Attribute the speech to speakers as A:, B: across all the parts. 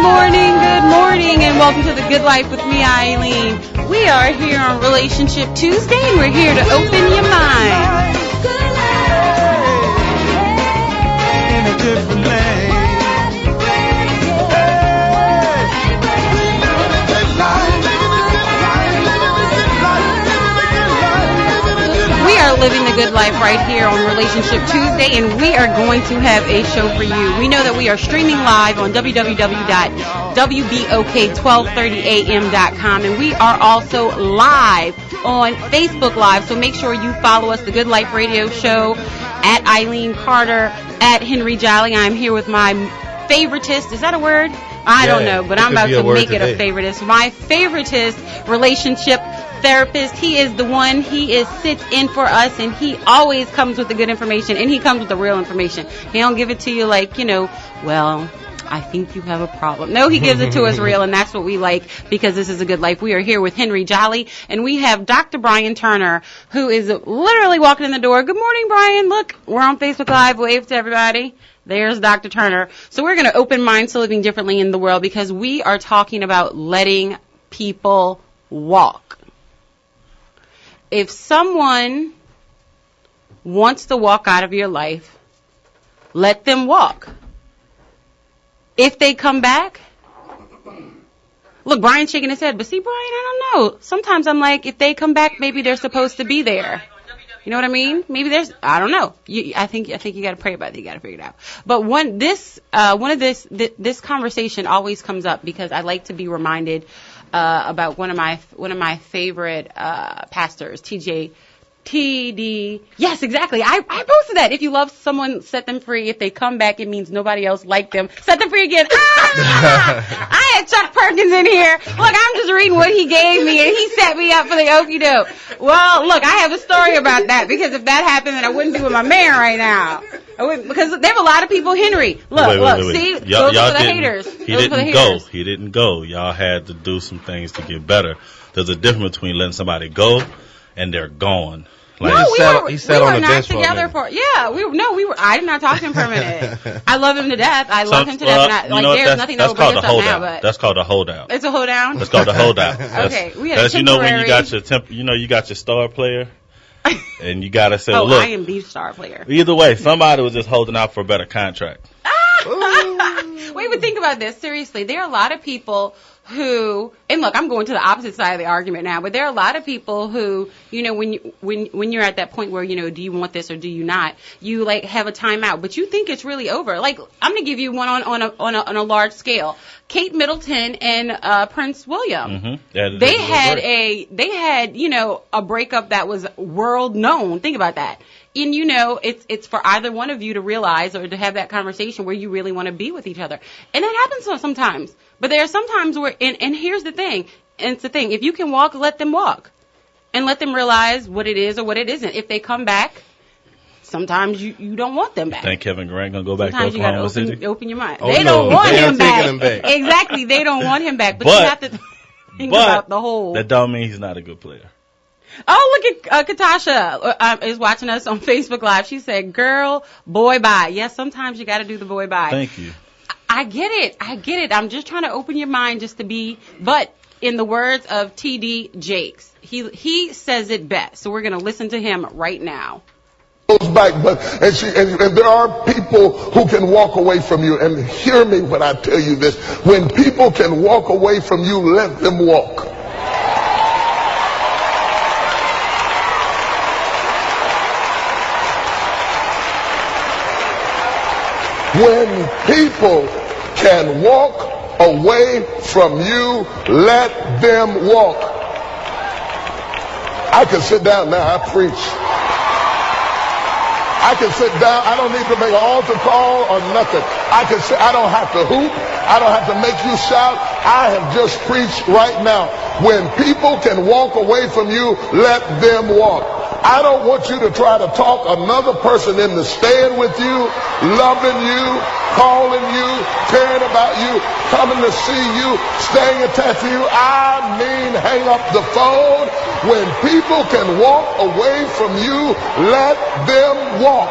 A: morning, and welcome to The Good Life with me, Eileen. We are here on Relationship Tuesday, and we're here to open your mind.
B: In a different lane.
A: We are living the good life right here on Relationship Tuesday, and we are going to have a show for you. We know that we are streaming live on www.wbok1230am.com, and we are also live on Facebook Live, so make sure you follow us, The Good Life Radio Show, at Eileen Carter, at Henry Jolly. I'm here with my favoritist. Is that a word? I don't know, but I'm about to make it a favoritist. My favoritist relationship therapist. He is the one. He sits in for us, and he always comes with the good information, and he comes with the real information. He don't give it to you like, well, I think you have a problem. No, he gives it to us real, and that's what we like, because this is a good life. We are here with Henry Jolly, and we have Dr. Brian Turner, who is literally walking in the door. Good morning, Brian. Look, we're on Facebook Live. Wave to everybody. There's Dr. Turner. So we're going to open minds to living differently in the world, because we are talking about letting people walk. If someone wants to walk out of your life, let them walk. If they come back, look, Brian's shaking his head, but see, Brian, I don't know. Sometimes I'm like, if they come back, maybe they're supposed to be there. You know what I mean? Maybe I don't know. I think you got to pray about it. You got to figure it out. But this conversation always comes up, because I like to be reminded about one of my favorite pastors, TD. Yes, exactly. I posted that. If you love someone, set them free. If they come back, it means nobody else liked them. Set them free again. I had Chuck Perkins in here. Look, I'm just reading what he gave me, and he set me up for the okie doke. Well, look, I have a story about that, because if that happened, then I wouldn't be with my man right now. Because there have a lot of people, Henry. Look, see? Those are the haters.
C: He didn't go. Y'all had to do some things to get better. There's a difference between letting somebody go and they're gone.
B: Like,
A: no,
B: he sat on the bench
A: together for I did not talk to him for a minute. I love him to death. Love him to death. There's nothing that will bring us up now, but
C: that's called a holdout.
A: It's a holdown.
C: That's called a holdout.
A: Okay, we had a temporary.
C: When you got your star player, and you gotta say,
A: look,
C: I
A: am the star player.
C: Either way, somebody was just holding out for a better contract.
A: Wait, but think about this seriously. There are a lot of people who, and look, I'm going to the opposite side of the argument now, but there are a lot of people who, when you're at that point where, do you want this or do you not, you like have a timeout, but you think it's really over. Like, I'm going to give you one on a large scale. Kate Middleton and Prince William. Mm-hmm. Yeah, they had a breakup that was world known. Think about that. And it's for either one of you to realize or to have that conversation where you really want to be with each other. And that happens sometimes. But there are some times where, and here's the thing, and it's the thing, if you can walk, let them walk. And let them realize what it is or what it isn't. If they come back, sometimes you don't want them back.
C: Think Kevin Durant going to go back to
A: Oklahoma
C: City?
A: Sometimes you got to open your mind. They don't want him back. Exactly, they don't want him back. But you have to think about the whole.
C: That don't mean he's not a good player.
A: Oh, look at Katasha is watching us on Facebook Live. She said, girl, boy, bye. Yes, sometimes you got to do the boy, bye.
C: Thank you.
A: I get it. I'm just trying to open your mind just to be, but in the words of T.D. Jakes, he says it best. So we're going to listen to him right now.
D: Back, and there are people who can walk away from you, and hear me when I tell you this. When people can walk away from you, let them walk. When people can walk away from you, let them walk. I can sit down now. I preach. I can sit down. I don't need to make an altar call or nothing. I don't have to hoop. I don't have to make you shout. I have just preached right now. When people can walk away from you, let them walk. I don't want you to try to talk another person into staying with you, loving you, calling you, caring about you, coming to see you, staying attached to you. I mean, hang up the phone. When people can walk away from you, let them walk.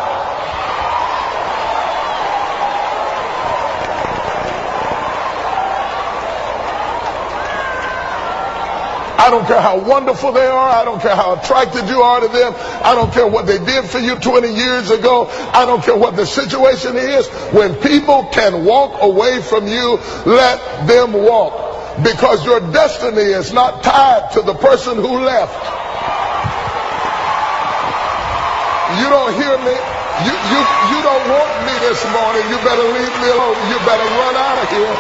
D: I don't care how wonderful they are. I don't care how attracted you are to them. I don't care what they did for you 20 years ago. I don't care what the situation is. When people can walk away from you, let them walk. Because your destiny is not tied to the person who left. You don't hear me? You don't want me this morning. You better leave me alone. You better run out of here.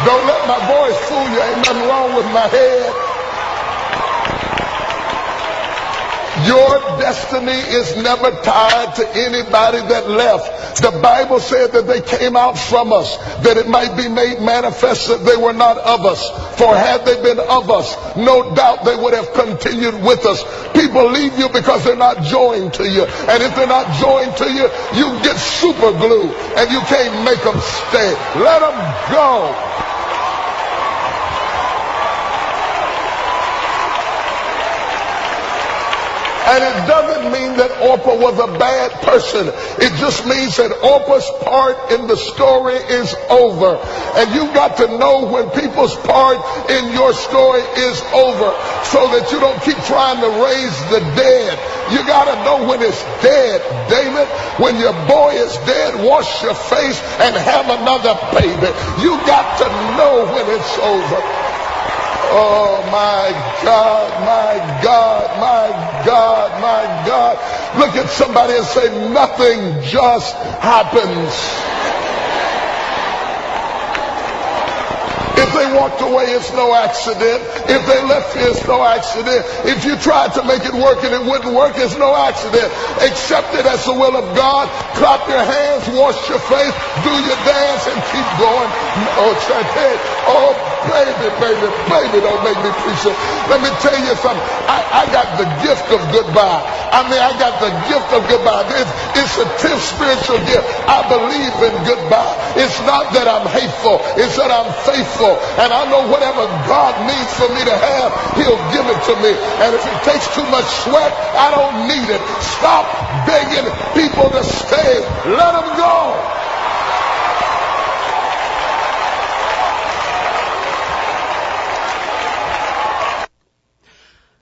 D: Don't let my voice fool you. Ain't nothing wrong with my head. Your destiny is never tied to anybody that left. The Bible said that they came out from us, that it might be made manifest that they were not of us. For had they been of us, no doubt they would have continued with us. People leave you because they're not joined to you. And if they're not joined to you, you get super glue and you can't make them stay. Let them go. And it doesn't mean that Orpah was a bad person. It just means that Orpah's part in the story is over. And you've got to know when people's part in your story is over so that you don't keep trying to raise the dead. You got to know when it's dead, David. When your boy is dead, wash your face and have another baby. You got to know when it's over. Oh, my God, my God, my God, my God. Look at somebody and say, nothing just happens. If they walked away, it's no accident. If they left here, it's no accident. If you tried to make it work and it wouldn't work, it's no accident. Accept it as the will of God. Clap your hands, wash your face, do your dance, and keep going. Oh, oh, baby, don't make me preach it. Let me tell you something. I got the gift of goodbye. I got the gift of goodbye. It's a 10th spiritual gift. I believe in goodbye. It's not that I'm hateful. It's that I'm faithful. And I know whatever God needs for me to have, he'll give it to me. And if it takes too much sweat, I don't need it. Stop begging people to stay. Let them go.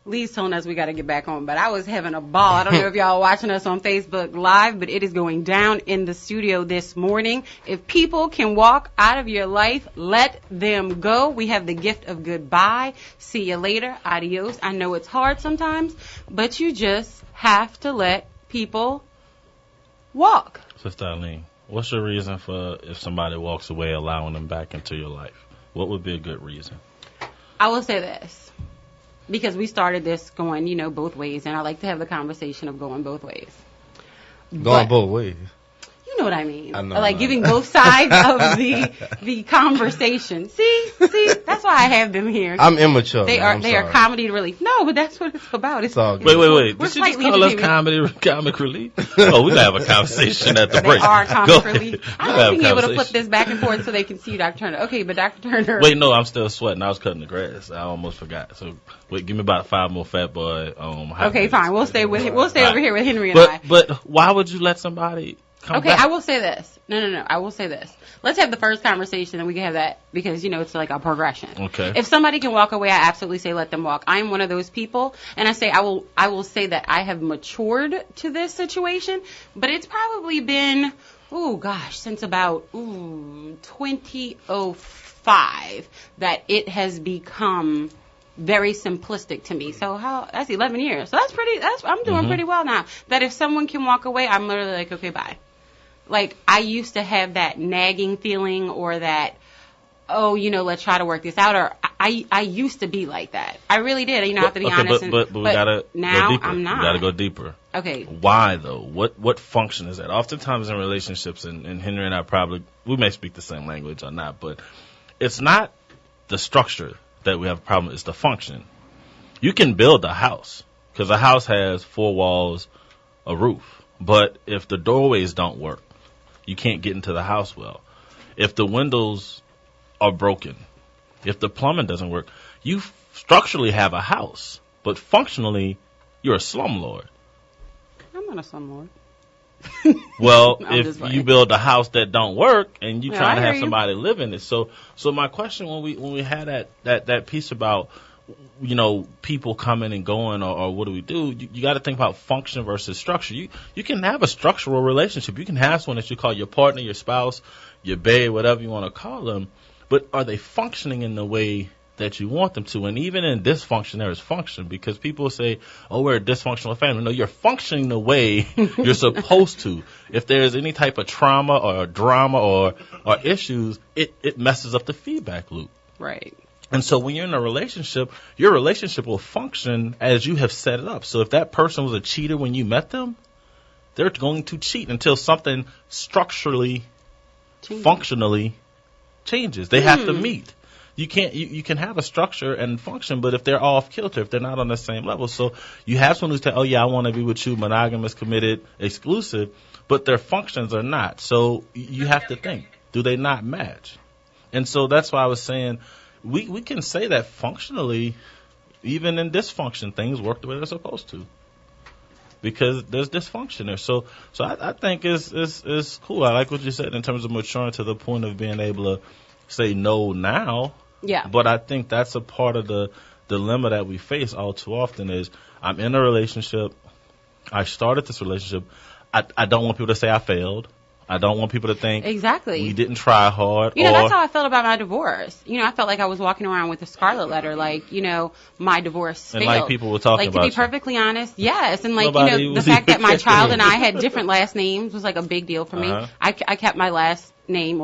A: Lee's telling us we got to get back on, but I was having a ball. I don't know if y'all are watching us on Facebook Live, but it is going down in the studio this morning. If people can walk out of your life, let them go. We have the gift of goodbye. See you later. Adios. I know it's hard sometimes, but you just have to let people walk.
C: Sister Eileen, what's your reason for if somebody walks away, allowing them back into your life? What would be a good reason?
A: I will say this. Because we started this going, both ways, and I like to have the conversation of going both ways.
B: Going both ways.
A: You know what I mean?
B: I know.
A: Like giving both sides of the conversation. See, that's why I have them here.
B: I'm immature.
A: They are comedy relief. No, but that's what it's about. It's
B: all good.
C: Wait. Did you just call us comic relief? Oh, we gotta have a conversation at the break.
A: They are comic relief. I like being able to flip this back and forth so they can see Dr. Turner. Okay, but Dr. Turner.
C: Wait, no, I'm still sweating. I was cutting the grass. I almost forgot. So wait, give me about 5 more Fat Boy.
A: Okay, fine. We'll stay over here with Henry and I.
C: But why would you let somebody?
A: Okay, I will say this. No. I will say this. Let's have the first conversation, and we can have that because, it's like a progression.
C: Okay.
A: If somebody can walk away, I absolutely say let them walk. I am one of those people, and I will say that I have matured to this situation, but it's probably been, since about 2005 that it has become very simplistic to me. So that's 11 years. So I'm doing pretty well now. That if someone can walk away, I'm literally like, okay, bye. Like, I used to have that nagging feeling or that, let's try to work this out. Or I used to be like that. I really did. I have to be honest.
C: But we gotta
A: now
C: go deeper.
A: I'm not.
C: We gotta go deeper.
A: Okay.
C: Why though? What function is that? Oftentimes in relationships, and Henry and I we may speak the same language or not, but it's not the structure that we have a problem. It's the function. You can build a house because a house has 4 walls, a roof. But if the doorways don't work, you can't get into the house well. If the windows are broken, if the plumbing doesn't work, you structurally have a house, but functionally you're a slumlord.
A: I'm not a slumlord.
C: Well, if you build a house that don't work and you trying to have somebody live in it. So my question when we had that piece about people coming and going, or what do we do? You got to think about function versus structure. You can have a structural relationship. You can have someone that you call your partner, your spouse, your babe, whatever you want to call them. But are they functioning in the way that you want them to? And even in dysfunction, there is function, because people say, oh, we're a dysfunctional family. No, you're functioning the way you're supposed to. If there's any type of trauma or drama or issues, it messes up the feedback loop.
A: Right.
C: And so when you're in a relationship, your relationship will function as you have set it up. So if that person was a cheater when you met them, they're going to cheat until something structurally, functionally changes. They have to meet. You can't. You can have a structure and function, but if they're off kilter, if they're not on the same level, so you have someone who's saying, "Oh yeah, I want to be with you, monogamous, committed, exclusive," but their functions are not. So you have to think: do they not match? And so that's why I was saying we can say that functionally, even in dysfunction, things work the way they're supposed to, because there's dysfunction there. So I think it's cool. I like what you said in terms of maturing to the point of being able to say no now.
A: Yeah.
C: But I think that's a part of the dilemma that we face all too often is I'm in a relationship. I started this relationship. I don't want people to say I failed. I don't want people to think
A: exactly
C: we didn't try hard.
A: That's how I felt about my divorce. I felt like I was walking around with a scarlet letter, like, my divorce failed.
C: And like people were talking about
A: to be perfectly honest, yes. And like, the fact that my child and I had different last names was like a big deal for me. I kept my last name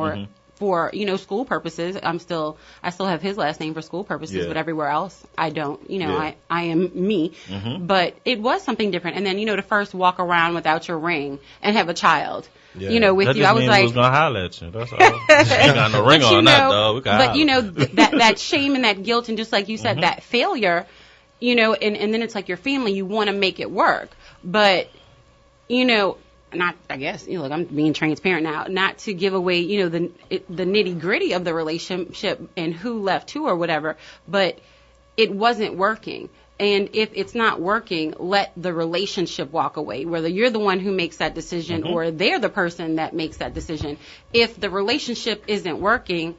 A: for, school purposes. I still have his last name for school purposes, but everywhere else I don't. I am me. But it was something different. And then, to first walk around without your ring and have a child. With
C: that
A: you, I was like,
C: was gonna holler at you. That's all. Ain't got no ring on that, dog.
A: That shame and that guilt, and just like you said, that failure, and then it's like your family. You want to make it work, but not. I guess look, I'm being transparent now, not to give away the nitty gritty of the relationship and who left who or whatever, but it wasn't working. And if it's not working, let the relationship walk away, whether you're the one who makes that decision or they're the person that makes that decision. If the relationship isn't working,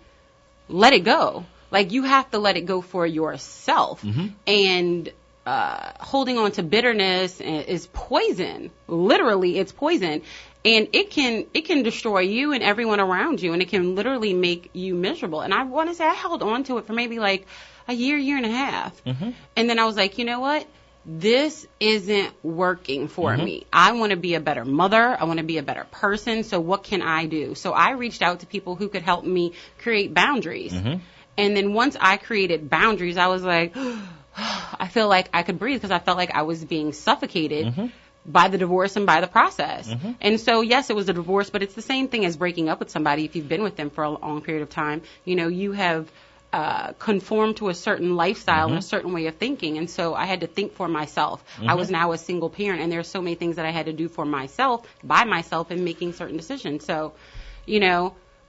A: let it go. Like, you have to let it go for yourself. And holding on to bitterness is poison. Literally, it's poison. And it can destroy you and everyone around you, and it can literally make you miserable. And I want to say I held on to it for maybe like a year and a half. And then I was like, you know what? This isn't working for me. I want to be a better mother. I want to be a better person. So what can I do? So I reached out to people who could help me create boundaries. And then once I created boundaries, I was like, I feel like I could breathe, because I felt like I was being suffocated by the divorce and by the process. And so, yes, it was a divorce, but it's the same thing as breaking up with somebody. If you've been with them for a long period of time, you have conformed to a certain lifestyle and a certain way of thinking. And so I had to think for myself. I was now a single parent, and there's so many things that I had to do for myself, by myself, in making certain decisions. So,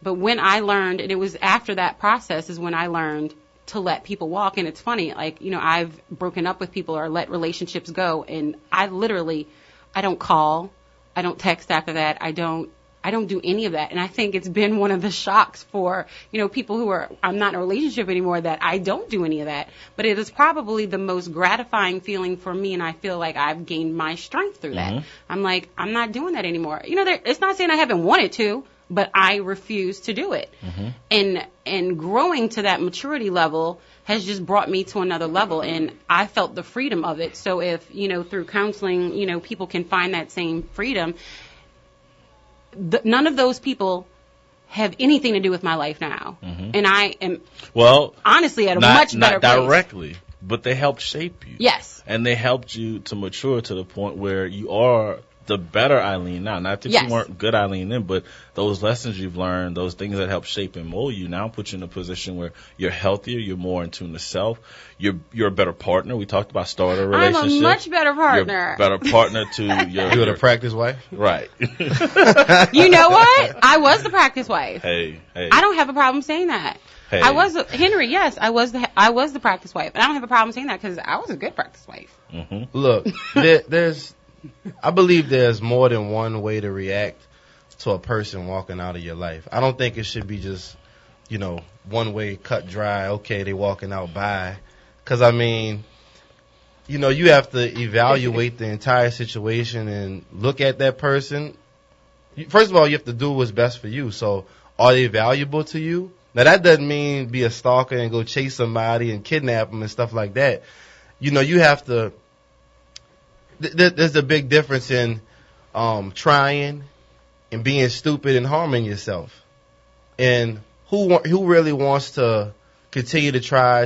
A: but when I learned, and it was after that process is when I learned to let people walk. And it's funny, like, I've broken up with people or let relationships go, and I don't call, I don't text after that, I don't do any of that. And I think it's been one of the shocks for, people who I'm not in a relationship anymore, that I don't do any of that. But it is probably the most gratifying feeling for me, and I feel like I've gained my strength through that. I'm like, I'm not doing that anymore. It's not saying I haven't wanted to, but I refuse to do it. And growing to that maturity level has just brought me to another level, and I felt the freedom of it. So if, through counseling, people can find that same freedom, none of those people have anything to do with my life now. And I am, honestly, at a much better place.
C: Not directly, but they helped shape you.
A: Yes.
C: And they helped you to mature to the point where you are the better Eileen now. Not that you weren't good Eileen then, but those lessons you've learned, those things that help shape and mold you, now put you in a position where you're healthier, you're more in tune to self, you're a better partner. We talked about starter relationship.
A: I'm a much better partner.
C: You're a better partner to your...
B: You're the practice wife?
C: Right.
A: You know what? I was the practice wife.
C: Hey.
A: I don't have a problem saying that.
C: Hey.
A: Henry, yes, I was the practice wife. And I don't have a problem saying that, because I was a good practice wife.
B: Look, I believe there's more than one way to react to a person walking out of your life. I don't think it should be just, one way, cut dry. Okay, they walking out, bye. Because, I mean, you know, you have to evaluate the entire situation and look at that person. First of all, you have to do what's best for you. So, are they valuable to you? Now, that doesn't mean be a stalker and go chase somebody and kidnap them and stuff like that. You know, you have to. There's a big difference in trying and being stupid and harming yourself. And who really wants to continue to try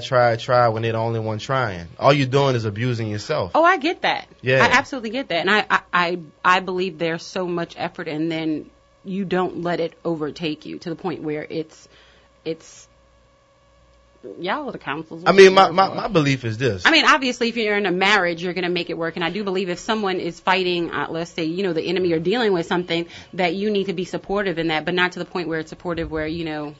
B: when they're the only one trying? All you're doing is abusing yourself.
A: Oh, I get that.
B: Yeah.
A: I absolutely get that. And I believe there's so much effort, and then you don't let it overtake you to the point where it's y'all are the counsels.
B: I mean, my belief is this.
A: I mean, obviously, if you're in a marriage, you're going to make it work. And I do believe if someone is fighting, let's say, you know, the enemy or dealing with something, that you need to be supportive in that, but not to the point where it's supportive where, you know,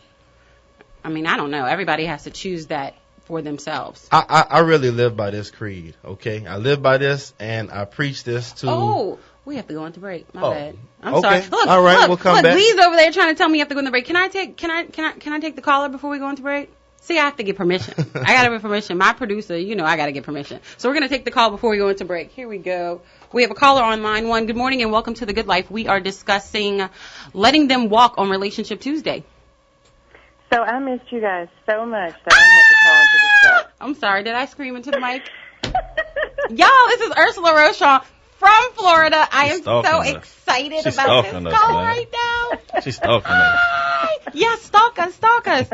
A: I mean, I don't know. Everybody has to choose that for themselves.
B: I really live by this creed, okay? I live by this, and I preach this to...
A: Oh, we have to go into break. My bad. I'm
B: okay.
A: sorry. Look,
B: all right,
A: look,
B: we'll come
A: look,
B: back.
A: Lee's over there trying to tell me you have to go into break. Can I take the caller before we go into break? See, I have to get permission. I got to get permission. My producer, you know I got to get permission. So we're going to take the call before we go into break. Here we go. We have a caller on line one. Good morning and welcome to The Good Life. We are discussing letting them walk on Relationship Tuesday.
E: So I missed you guys so much that I had to call into the show.
A: I'm sorry. Did I scream into the mic? Y'all, this is Ursula Rochon from Florida. I am so excited about this call right now.
C: She's stalking us.
A: Yeah, stalk us.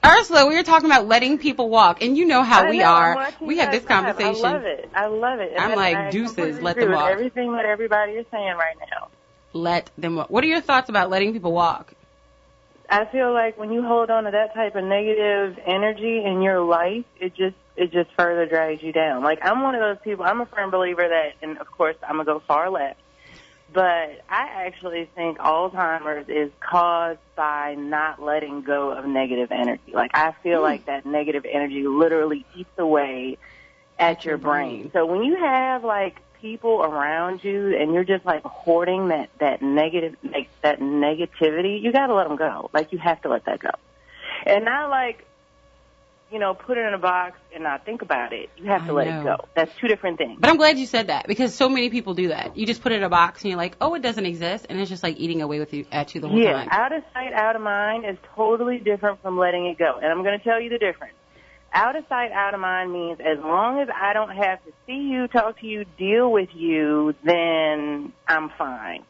A: Ursula, we were talking about letting people walk, and you know how we are. We had this conversation.
E: I love it.
A: I'm like, deuces, let them walk.
E: Everything that everybody is saying right now.
A: Let them walk. What are your thoughts about letting people walk?
E: I feel like when you hold on to that type of negative energy in your life, it just further drags you down. Like, I'm one of those people, I'm a firm believer that, and of course I'm going to go far left, but I actually think Alzheimer's is caused by not letting go of negative energy. Like, I feel like that negative energy literally eats away at your brain. So when you have, like, people around you and you're just, like, hoarding that negative, like, that negativity, you got to let them go. Like, you have to let that go. And not, like, you know, put it in a box and not think about it. You have to let it go. That's two different things.
A: But I'm glad you said that, because so many people do that. You just put it in a box and you're like, oh, it doesn't exist, and it's just like eating away at you the whole time.
E: Yeah, out of sight, out of mind is totally different from letting it go. And I'm going to tell you the difference. Out of sight, out of mind means as long as I don't have to see you, talk to you, deal with you, then I'm fine.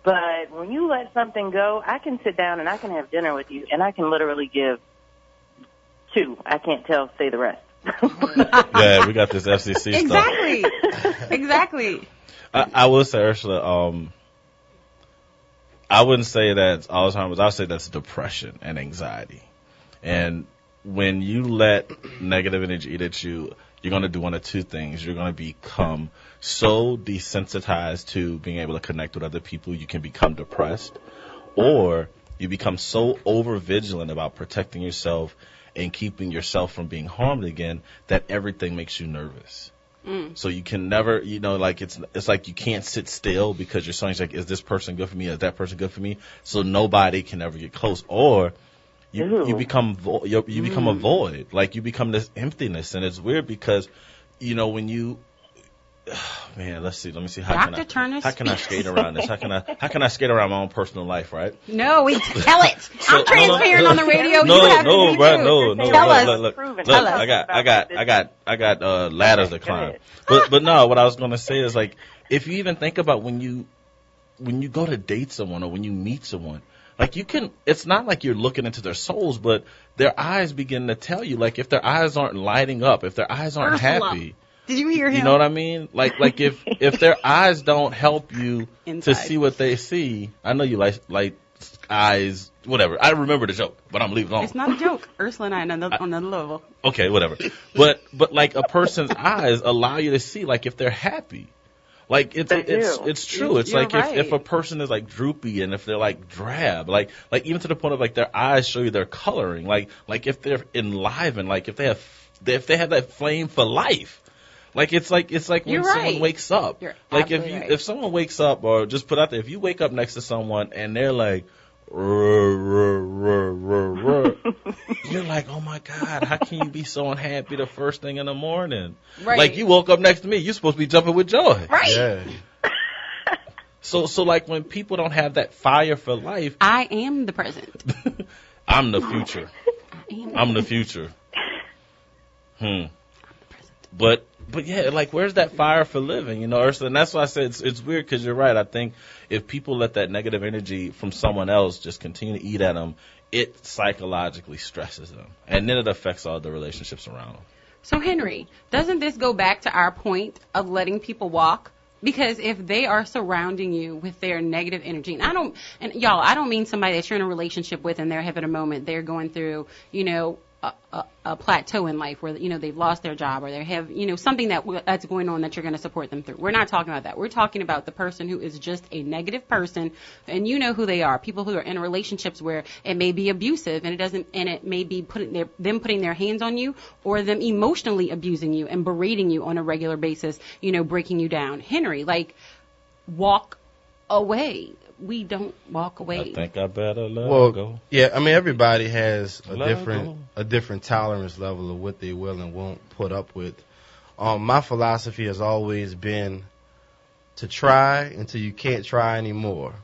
E: But when you let something go, I can sit down and I can have dinner with you, and I can literally give two. I can't say the rest.
C: Yeah, we got this FCC
A: stuff. Exactly.
C: I will say, Ursula, I wouldn't say that's Alzheimer's. I would say that's depression and anxiety. And when you let negative energy eat at you, you're going to do one of two things. You're going to become so desensitized to being able to connect with other people, you can become depressed, or you become so over-vigilant about protecting yourself and keeping yourself from being harmed again that everything makes you nervous. So you can never, you know, like it's like you can't sit still because you're so like, is this person good for me? Is that person good for me? So nobody can ever get close. Or you become you become a void, like you become this emptiness, and it's weird because, you know, when you, man, let me see how can I skate around this? How can I skate around my own personal life, right?
A: No, we tell it. I'm transparent on the radio.
C: Tell us. Look, I got ladders to climb. But no, what I was gonna say is, like, if you even think about when you go to date someone or when you meet someone, like, it's not like you're looking into their souls, but their eyes begin to tell you, like, if their eyes aren't lighting up, if their eyes aren't happy.
A: Did you hear him?
C: You know what I mean? Like if their eyes don't help you to see what they see, I know you like eyes, whatever. I remember the joke, but I'm leaving it alone.
A: It's not a joke. Ursula and I on another level.
C: Okay, whatever. But like a person's eyes allow you to see, like, if they're happy. Like it's true. It's like right. if a person is like droopy and if they're like drab, like even to the point of like their eyes show you their coloring, like if they're enlivened, like if they have that flame for life. Like it's like when someone wakes up. You're like if someone wakes up, or just put out there, if you wake up next to someone and they're like, you're like, oh my God, how can you be so unhappy the first thing in the morning?
A: Right.
C: Like, you woke up next to me, you're supposed to be jumping with joy.
A: Right.
B: Yeah.
C: So like when people don't have that fire for life,
A: I am the present.
C: I'm the future. I'm the future. But yeah, like, where's that fire for living, you know, Ursula? And that's why I said it's weird, because you're right. I think if people let that negative energy from someone else just continue to eat at them, it psychologically stresses them, and then it affects all the relationships around them.
A: So, Henry, doesn't this go back to our point of letting people walk? Because if they are surrounding you with their negative energy, and I don't mean somebody that you're in a relationship with and they're having a moment, they're going through, you know, a plateau in life where, you know, they've lost their job or they have, you know, something that's going on that you're going to support them through. We're not talking about that. We're talking about the person who is just a negative person, and you know who they are. People who are in relationships where it may be abusive, and it may be them putting their hands on you, or them emotionally abusing you and berating you on a regular basis, you know, breaking you down. Henry, like, walk away. We don't walk away.
C: I think I better let her go.
B: Yeah, I mean, everybody has
C: Let her
B: a different tolerance level of what they will and won't put up with. My philosophy has always been to try until you can't try anymore.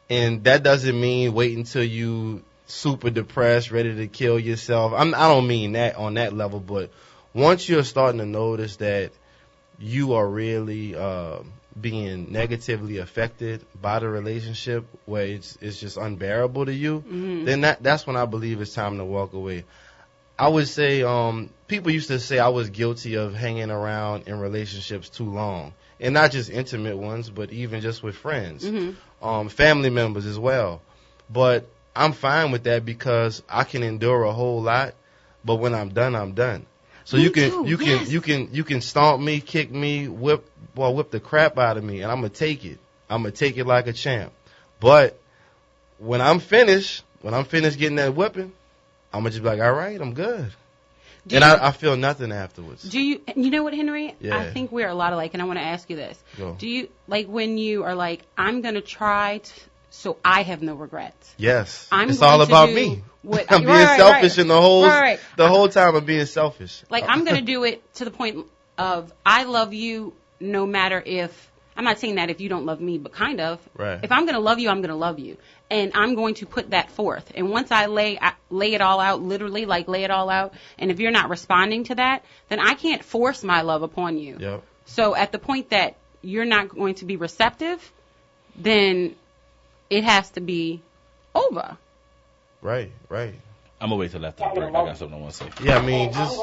B: And that doesn't mean wait until you super depressed, ready to kill yourself. I don't mean that on that level, but once you're starting to notice that you are really being negatively affected by the relationship, where it's just unbearable to you, then that's when I believe it's time to walk away. I would say people used to say I was guilty of hanging around in relationships too long, and not just intimate ones, but even just with friends, family members as well. But I'm fine with that, because I can endure a whole lot, but when I'm done, I'm done. So you can stomp me, kick me, whip the crap out of me, and I'm gonna take it. I'm gonna take it like a champ. But when I'm finished getting that whipping, I'm gonna just be like, all right, I'm good. I feel nothing afterwards.
A: Do you know what, Henry?
B: Yeah.
A: I think we're a lot alike, and I want to ask you this.
B: Go.
A: Do you, like, when you are like, I'm gonna try so I have no regrets?
B: Yes.
A: I'm
B: it's
A: going
B: all
A: to
B: about
A: do
B: me.
A: what-
B: I'm being
A: right,
B: selfish
A: right.
B: in the whole
A: Right.
B: time I'm being selfish.
A: Like, I'm going to do it to the point of I love you no matter if, I'm not saying that if you don't love me, but kind of.
B: Right.
A: If I'm going to love you, I'm going to love you. And I'm going to put that forth. And once I lay it all out, literally, like, lay it all out, and if you're not responding to that, then I can't force my love upon you.
B: Yep.
A: So at the point that you're not going to be receptive, then it has to be over.
B: Right.
C: I'm going to wait till after the break. I got something I want to say.
B: Yeah, I mean, just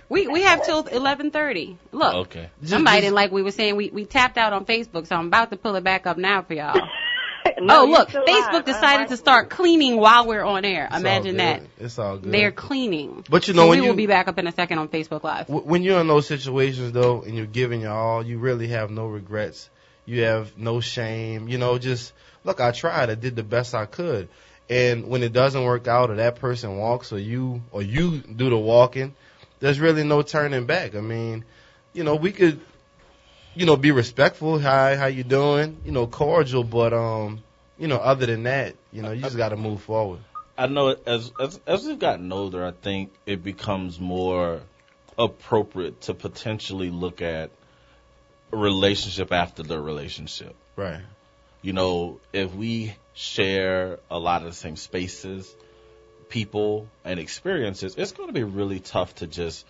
A: We have till 11:30. Look,
C: Okay.
A: somebody didn't like we were saying. We tapped out on Facebook, so I'm about to pull it back up now for y'all.
E: No,
A: Oh, look,
E: you're still
A: Facebook
E: live.
A: decided to start cleaning while we're on air.
B: it's all
A: Imagine
B: good.
A: that.
B: It's all good.
A: They're cleaning.
B: But you know,
A: so
B: when
A: we
B: you
A: will be back up in a second on Facebook Live.
B: when you're in those situations though, and you're giving your all, you really have no regrets. You have no shame. You know, just look, I tried. I did the best I could. And when it doesn't work out, or that person walks, or you do the walking, there's really no turning back. I mean, you know, we could, you know, be respectful. Hi, how you doing? You know, cordial, but you know, other than that, you know, you just got to move forward.
C: I know as we've gotten older, I think it becomes more appropriate to potentially look at a relationship after the relationship.
B: Right.
C: You know, if we share a lot of the same spaces, people, and experiences, it's going to be really tough to just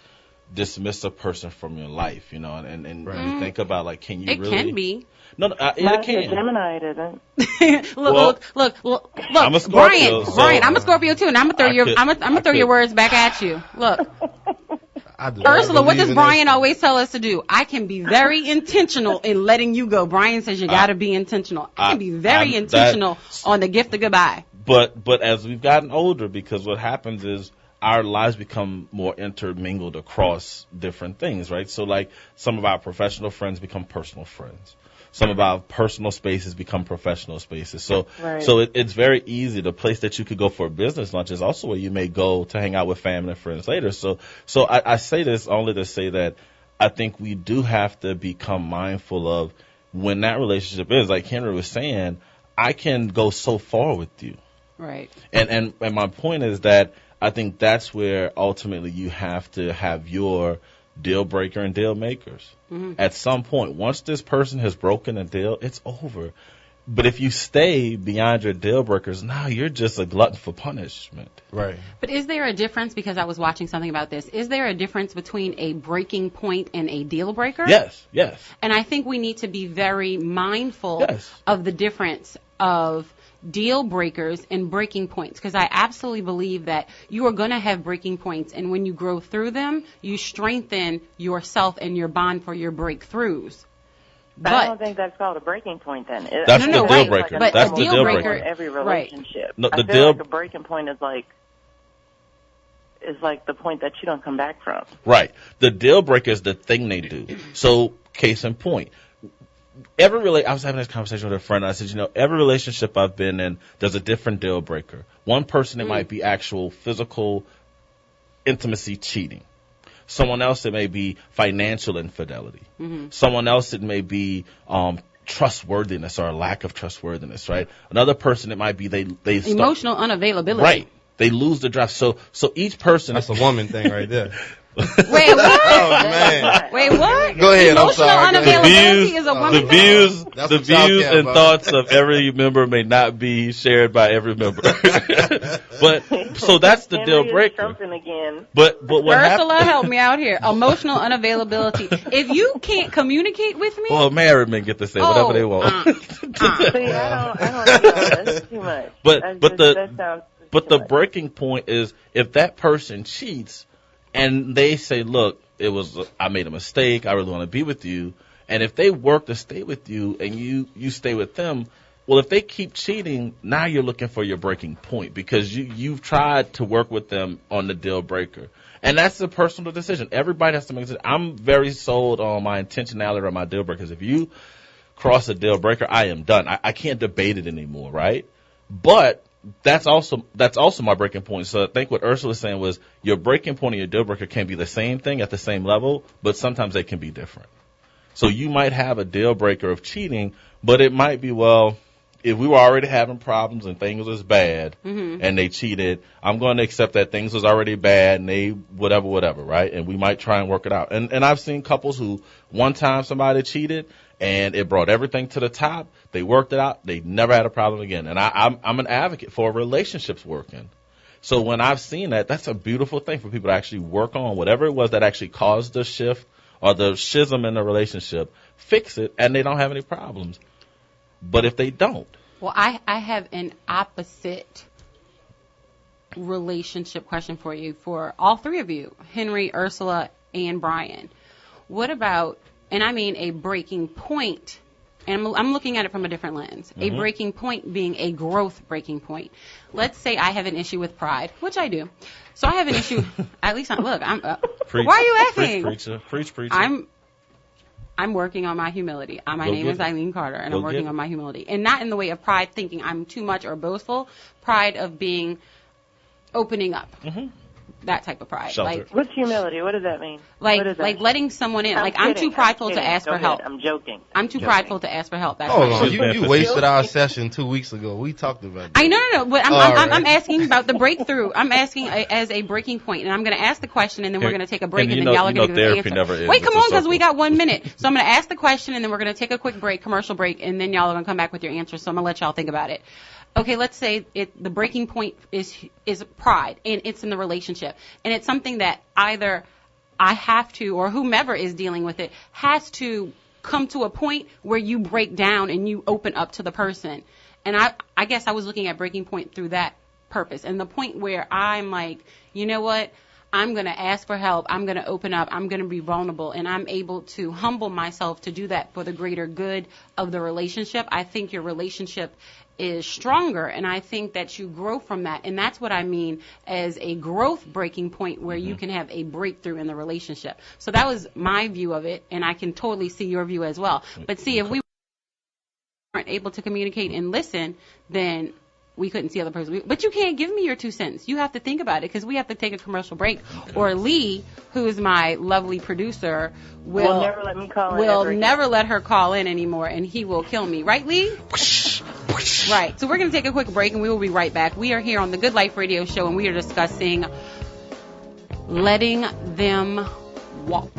C: dismiss a person from your life, you know, and
B: Right.
C: you think about, like, can you
A: It
C: really?
A: can be.
C: No, it
E: Not
C: can.
E: your Gemini, it isn't.
A: look,
C: I'm a Scorpio,
A: Brian,
C: so
A: I'm a Scorpio too, and I'm gonna throw
C: I
A: throw your
C: could-
A: words back at you. Look,
B: I do not
A: Ursula, what
B: believe
A: does
B: in
A: Brian
B: that.
A: always tell us to do? I can be very intentional in letting you go. Brian says you got to be intentional. I can be very intentional on the gift of goodbye.
C: But as we've gotten older, because what happens is our lives become more intermingled across different things, right? So, like, some of our professional friends become personal friends. Some of our personal spaces become professional spaces. So,
E: Right.
C: so it's very easy. The place that you could go for a business lunch is also where you may go to hang out with family and friends later. So I say this only to say that I think we do have to become mindful of when that relationship is, like Henry was saying, I can go so far with you.
A: Right.
C: And my point is that I think that's where ultimately you have to have your deal breaker and deal makers. At some point, once this person has broken a deal, it's over. But if you stay beyond your deal breakers, now you're just a glutton for punishment.
B: Right.
A: But is there a difference, because I was watching something about this, is there a difference between a breaking point and a deal breaker?
C: Yes, yes.
A: And I think we need to be very mindful
C: Yes.
A: of the difference of deal breakers and breaking points, because I absolutely believe that you are going to have breaking points, and when you grow through them, you strengthen yourself and your bond for your breakthroughs.
E: But I don't think that's called a breaking point then.
C: That's
A: the
C: deal
A: right.
C: breaker.
A: But
C: That's
A: a
C: the
A: deal
C: deal
A: breaker-
C: breaker.
E: Every
A: Right.
E: relationship.
C: No,
E: I
C: the
E: feel
C: deal-
E: like a breaking point is like the point that you don't come back from.
C: Right. The deal breaker is the thing they do. So, case in point. I was having this conversation with a friend. And I said, every relationship I've been in, there's a different deal breaker. One person, it might be actual physical intimacy cheating. Someone else, it may be financial infidelity. Someone else, it may be trustworthiness or a lack of trustworthiness, right? Another person, it might be they start,
A: Emotional unavailability.
C: right. They lose the drive. So each person.
B: That's a woman thing right there.
A: Wait, what?
B: Oh, man.
A: Wait, what?
B: Go ahead, I'm
A: Emotional
B: sorry. Go ahead.
A: unavailability is a woman
C: The
A: thing?
C: views,
B: That's
C: the
B: what y'all
C: views
B: care
C: and
B: about.
C: thoughts of every member may not be shared by every member. But so that's the deal
E: Henry is
C: breaker.
E: trumping again.
C: But what
A: Ursula,
C: happens?
A: help me out here. Emotional unavailability. If you can't communicate with me,
C: Well, married men get to say whatever they want.
E: See, I don't know. That's too much.
C: But
E: That sounds
C: But
E: too
C: the
E: much.
C: breaking point is if that person cheats and they say, look, I made a mistake, I really want to be with you, and if they work to stay with you and you stay with them, well, if they keep cheating, now you're looking for your breaking point because you've tried to work with them on the deal breaker. And that's a personal decision. Everybody has to make a decision. I'm very sold on my intentionality or my deal breakers. If you cross a deal breaker, I am done. I can't debate it anymore, right? But that's also my breaking point. So I think what Ursula was saying was your breaking point and your deal breaker can be the same thing at the same level, but sometimes they can be different. So you might have a deal breaker of cheating, but it might be, well, if we were already having problems and things was bad and they cheated, I'm going to accept that things was already bad and they whatever, right? And we might try and work it out. And I've seen couples who one time somebody cheated and it brought everything to the top. They worked it out. They never had a problem again. And I'm an advocate for relationships working. So when I've seen that, that's a beautiful thing for people to actually work on whatever it was that actually caused the shift or the schism in the relationship, fix it, and they don't have any problems. But if they don't.
A: well, I have an opposite relationship question for you, for all three of you, Henry, Ursula, and Brian. What about, and I mean a breaking point, and I'm looking at it from a different lens, a breaking point being a growth breaking point. Let's say I have an issue with pride, which I do. So I have an issue, at least, why are you asking?
C: Preach, preacher.
A: I'm working on my humility. My
C: Go
A: name
C: get
A: is
C: it.
A: Eileen Carter, and
C: Go
A: I'm working
C: get it.
A: on my humility. And not in the way of pride, thinking I'm too much or boastful. Pride of opening up. That type of pride.
C: Sheltered.
E: What's humility? What does that mean?
A: Like
E: What is that?
A: letting someone in.
E: I'm
A: I'm
E: kidding.
A: too prideful
E: I'm
A: to
E: kidding.
A: ask
E: Go
A: for
E: ahead.
A: help.
E: I'm joking.
A: I'm too prideful to ask for help. That's
B: Hold
A: my
B: on,
A: issue.
B: you wasted our session 2 weeks ago. We talked about that.
A: I know, but I'm
B: All right.
A: asking about the breakthrough. I'm asking as a breaking point, and I'm going to ask the question, and then we're going to take a break,
C: And
A: and
C: you
A: then
C: know-
A: y'all are
C: you
A: going to
C: know
A: give us
C: therapy
A: the
C: never
A: answer.
C: is.
A: Wait,
C: It's
A: come
C: a
A: on, because we
C: circle.
A: got 1 minute. So I'm going to ask the question, and then we're going to take a quick break, commercial break, and then y'all are going to come back with your answer. So I'm going to let y'all think about it. Okay, let's say the breaking point is pride, and it's in the relationship, and it's something that either I have to, or whomever is dealing with it, has to come to a point where you break down and you open up to the person. And I guess I was looking at breaking point through that purpose, and the point where I'm like, you know what? I'm going to ask for help. I'm going to open up. I'm going to be vulnerable, and I'm able to humble myself to do that for the greater good of the relationship. I think your relationship is stronger, and I think that you grow from that. And that's what I mean as a growth breaking point where you can have a breakthrough in the relationship. So that was my view of it, and I can totally see your view as well. But see, if we weren't able to communicate and listen, then we couldn't see other person. But you can't give me your 2 cents. You have to think about it, because we have to take a commercial break. Or Lee, who is my lovely producer, will
E: never let me call in
A: will
E: ever again.
A: never let her call in anymore, and he will kill me. Right, Lee? Right. So we're going to take a quick break, and we will be right back. We are here on the Good Life Radio Show, and we are discussing letting them walk.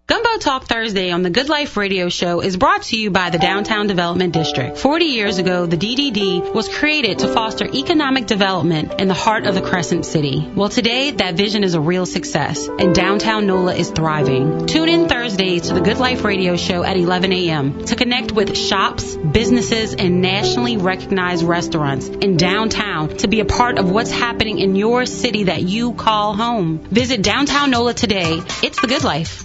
A: Gumbo Talk Thursday on the Good Life Radio Show is brought to you by the Downtown Development District. 40 years ago, the DDD was created to foster economic development in the heart of the Crescent City. Well, today, that vision is a real success, and downtown NOLA is thriving. Tune in Thursdays to the Good Life Radio Show at 11 a.m. to connect with shops, businesses, and nationally recognized restaurants in downtown to be a part of what's happening in your city that you call home. Visit Downtown NOLA today. It's the Good Life.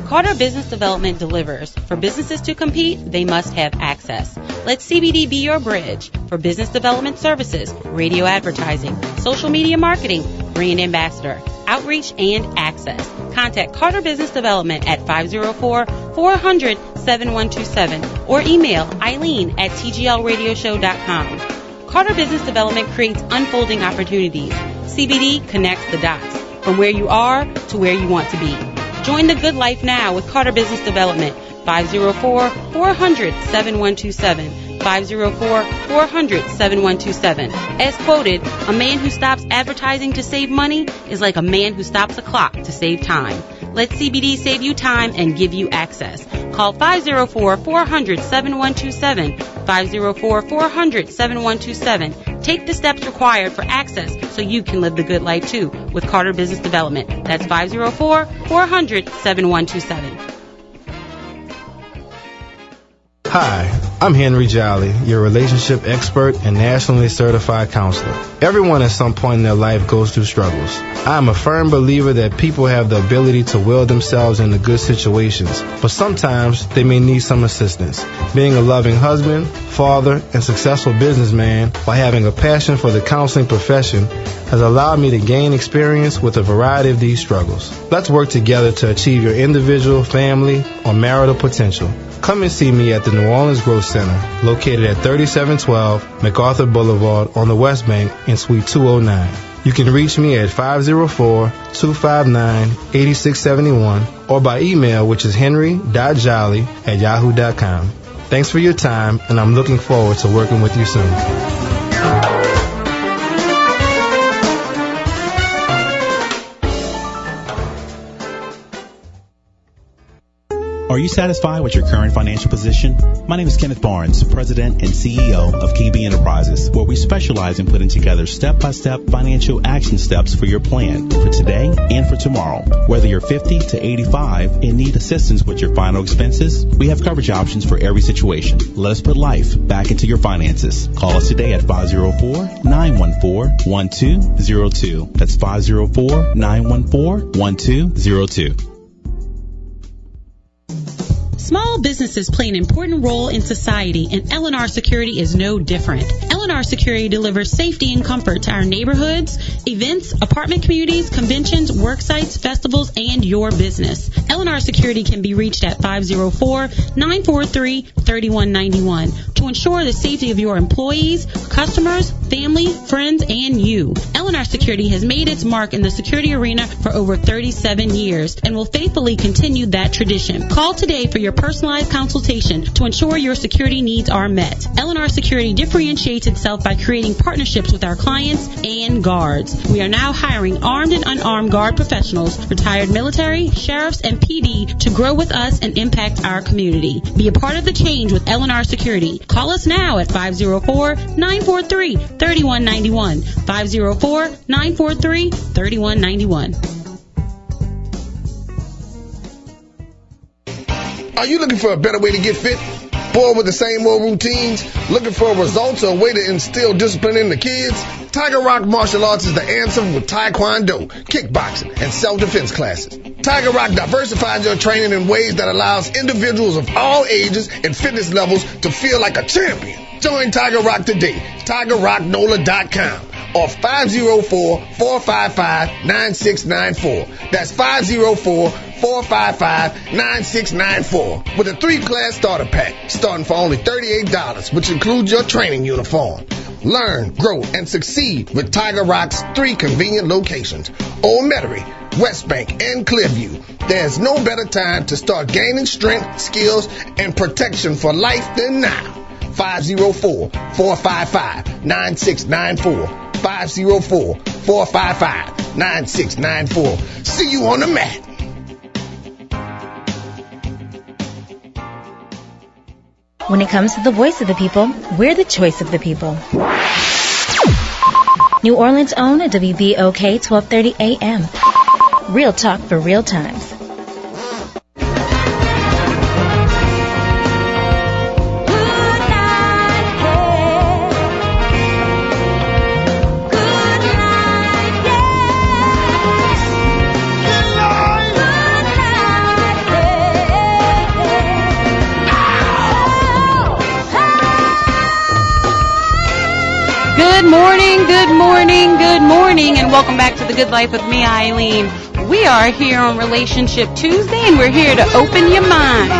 A: Carter Business Development delivers. For businesses to compete, they must have access. Let CBD be your bridge for business development services, radio advertising, social media marketing, brand ambassador, outreach, and access. Contact Carter Business Development at 504-400-7127 or email Eileen at tglradioshow.com. Carter Business Development creates unfolding opportunities. CBD connects the dots from where you are to where you want to be. Join the good life now with Carter Business Development, 504-400-7127, 504-400-7127. As quoted, a man who stops advertising to save money is like a man who stops a clock to save time. Let CBD save you time and give you access. Call 504-400-7127, 504-400-7127. Take the steps required for access so you can live the good life too with Carter Business Development. That's 504-400-7127.
B: Hi, I'm Henry Jolly, your relationship expert and nationally certified counselor. Everyone at some point in their life goes through struggles. I'm a firm believer that people have the ability to will themselves into good situations, but sometimes they may need some assistance. Being a loving husband, father, and successful businessman while having a passion for the counseling profession has allowed me to gain experience with a variety of these struggles. Let's work together to achieve your individual, family, or marital potential. Come and see me at the New Orleans Growth Center, located at 3712 MacArthur Boulevard on the West Bank in Suite 209. You can reach me at 504-259-8671 or by email, which is henry.jolly@yahoo.com. Thanks for your time, and I'm looking forward to working with you soon.
F: Are you satisfied with your current financial position? My name is Kenneth Barnes, President and CEO of KB Enterprises, where we specialize in putting together step-by-step financial action steps for your plan for today and for tomorrow. Whether you're 50 to 85 and need assistance with your final expenses, we have coverage options for every situation. Let us put life back into your finances. Call us today at 504-914-1202. That's 504-914-1202.
A: Small businesses play an important role in society, and L&R Security is no different. L&R Security delivers safety and comfort to our neighborhoods, events, apartment communities, conventions, work sites, festivals, and your business. L&R Security can be reached at 504-943-3191 to ensure the safety of your employees, customers, family, friends, and you. L&R Security has made its mark in the security arena for over 37 years and will faithfully continue that tradition. Call today for your personalized consultation to ensure your security needs are met. L&R Security differentiates itself by creating partnerships with our clients and guards. We are now hiring armed and unarmed guard professionals, retired military, sheriffs, and PD to grow with us and impact our community. Be a part of the change with L&R Security. Call us now at 504-943-3191. 504-943-3191.
D: Are you looking for a better way to get fit? Bored with the same old routines? Looking for results or a way to instill discipline in the kids? Tiger Rock Martial Arts is the answer with Taekwondo, kickboxing, and self-defense classes. Tiger Rock diversifies your training in ways that allows individuals of all ages and fitness levels to feel like a champion. Join Tiger Rock today. TigerRockNola.com or 504-455-9694. That's 504-455-9694 with a 3-class starter pack starting for only $38, which includes your training uniform.
G: learn, grow, and succeed with Tiger Rock's 3 convenient locations: Old Metairie, West Bank, and Clearview. There's no better time to start gaining strength, skills, and protection for life than now. 504-455-9694. 504-455-9694. See you on the mat.
H: When it comes to the voice of the people, we're the choice of the people. New Orleans' own WBOK 1230 AM. Real talk for real times.
A: Good morning, and welcome back to The Good Life with me, Eileen. We are here on Relationship Tuesday, and we're here to open your mind.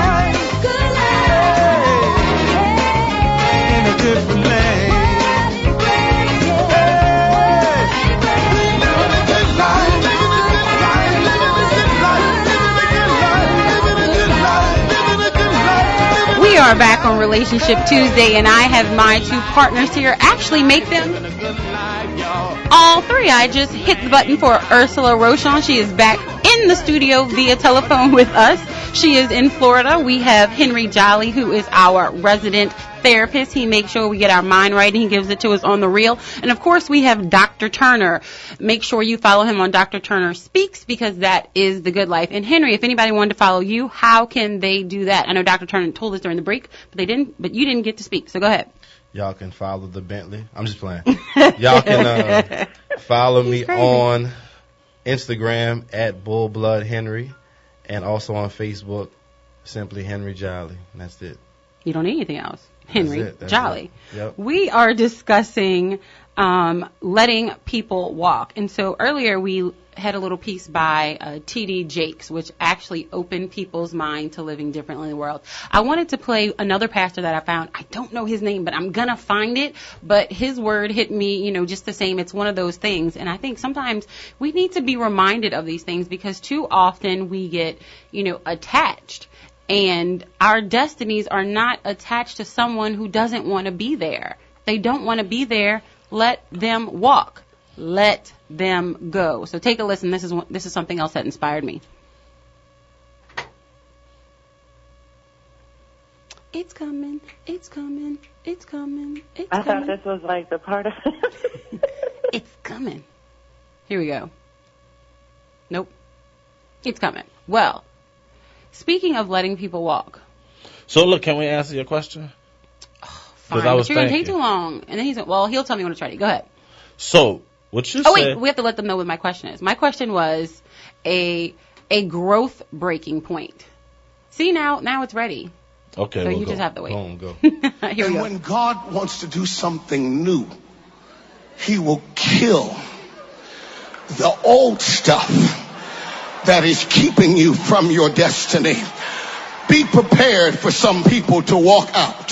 A: We are back on Relationship Tuesday, and I have my 2 partners here. Actually, make them all 3. I just hit the button for Ursula Rochon. She is back in the studio via telephone with us. She is in Florida. We have Henry Jolly, who is our resident therapist. He makes sure we get our mind right, and he gives it to us on the real. And, of course, we have Dr. Turner. Make sure you follow him on Dr. Turner Speaks, because that is The Good Life. And, Henry, if anybody wanted to follow you, how can they do that? I know Dr. Turner told us during the break, but you didn't get to speak, so go ahead.
B: Y'all can follow the Bentley. I'm just playing. Y'all can follow me on Instagram at BullBloodHenry, and also on Facebook, simply Henry Jolly. And that's it.
A: You don't need anything else. Henry Jolly.
B: Yep.
A: We are discussing letting people walk. And so earlier we had a little piece by T.D. Jakes, which actually opened people's mind to living differently in the world. I wanted to play another pastor that I found. I don't know his name, but I'm going to find it. But his word hit me, just the same. It's one of those things. And I think sometimes we need to be reminded of these things, because too often we get, attached. And our destinies are not attached to someone who doesn't want to be there. If they don't want to be there, let them walk. Let them go. So take a listen. This is something else that inspired me. It's coming. It's coming. It's coming. It's
E: I
A: coming.
E: thought this was like the part of
A: It's coming. Here we go. Nope. It's coming. Well, speaking of letting people walk.
C: So, look, can we answer your question?
A: Fine,
C: I was
A: but you're going to take
C: thinking.
A: too long. And then he'll tell me when it's ready. Go ahead.
C: So, what you
A: Oh,
C: said...
A: wait, we have to let them know what my question is. My question was a growth breaking point. See, now it's ready.
C: Okay,
A: So
C: we'll
A: you
C: go.
A: just have to wait.
B: Boom, go.
A: Here we
G: And
A: go.
G: when God wants to do something new, he will kill the old stuff that is keeping you from your destiny. Be prepared for some people to walk out.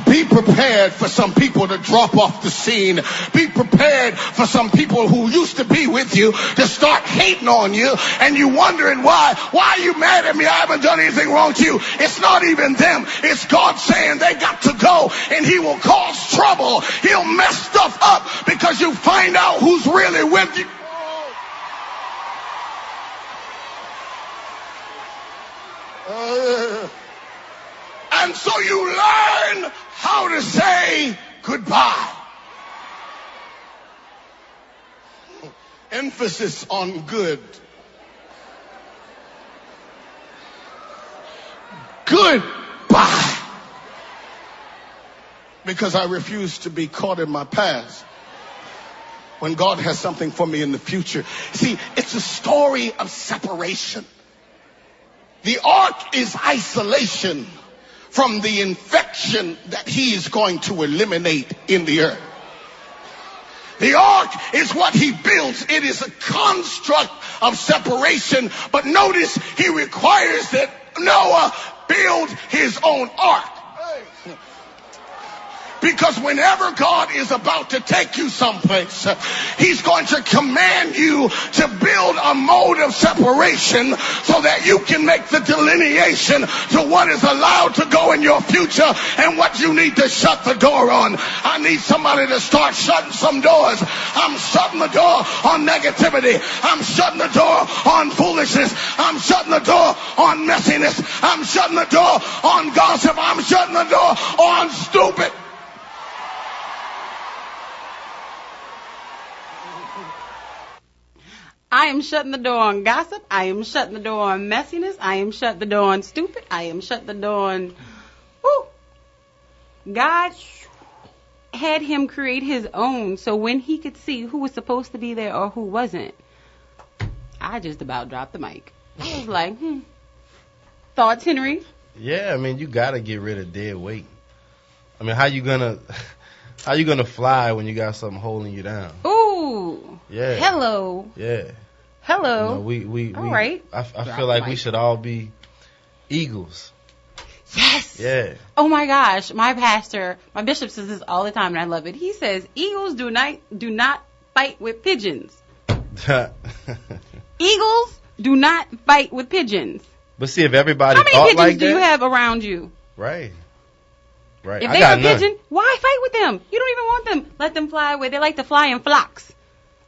G: Be prepared for some people to drop off the scene. Be prepared for some people who used to be with you to start hating on you, and you wondering why are you mad at me? I haven't done anything wrong to you. It's not even them. It's God saying they got to go, and he will cause trouble. He'll mess stuff up because you find out who's really with you. And so you learn how to say goodbye. Emphasis on good. Goodbye. Because I refuse to be caught in my past when God has something for me in the future. See, it's a story of separation. The ark is isolation from the infection that he is going to eliminate in the earth. The ark is what he builds. It is a construct of separation. But notice he requires that Noah build his own ark. Because whenever God is about to take you someplace, he's going to command you to build a mode of separation so that you can make the delineation to what is allowed to go in your future and what you need to shut the door on. I need somebody to start shutting some doors. I'm shutting the door on negativity. I'm shutting the door on foolishness. I'm shutting the door on messiness. I'm shutting the door on gossip. I'm shutting the door on stupid.
A: I am shutting the door on gossip. I am shutting the door on messiness. I am shutting the door on stupid. I am shutting the door on... Woo. God had him create his own, so when he could see who was supposed to be there or who wasn't, I just about dropped the mic. I was like, Thoughts, Henry?
B: Yeah, I mean, you got to get rid of dead weight. I mean, how you gonna fly when you got something holding you down?
A: Ooh.
B: Yeah.
A: Hello.
B: Yeah.
A: Hello.
B: You know, we
A: all right.
B: I feel like we should all be eagles.
A: Yes.
B: Yeah.
A: Oh my gosh, my pastor, my bishop says this all the time, and I love it. He says, "Eagles do not fight with pigeons." Eagles do not fight with pigeons.
B: But see, if everybody
A: how many
B: thought
A: pigeons
B: like
A: do
B: that,
A: you have around you?
B: Right. Right.
A: If
B: I
A: they
B: got
A: are a
B: none.
A: pigeon, why fight with them? You don't even want them. Let them fly away. They like to fly in flocks.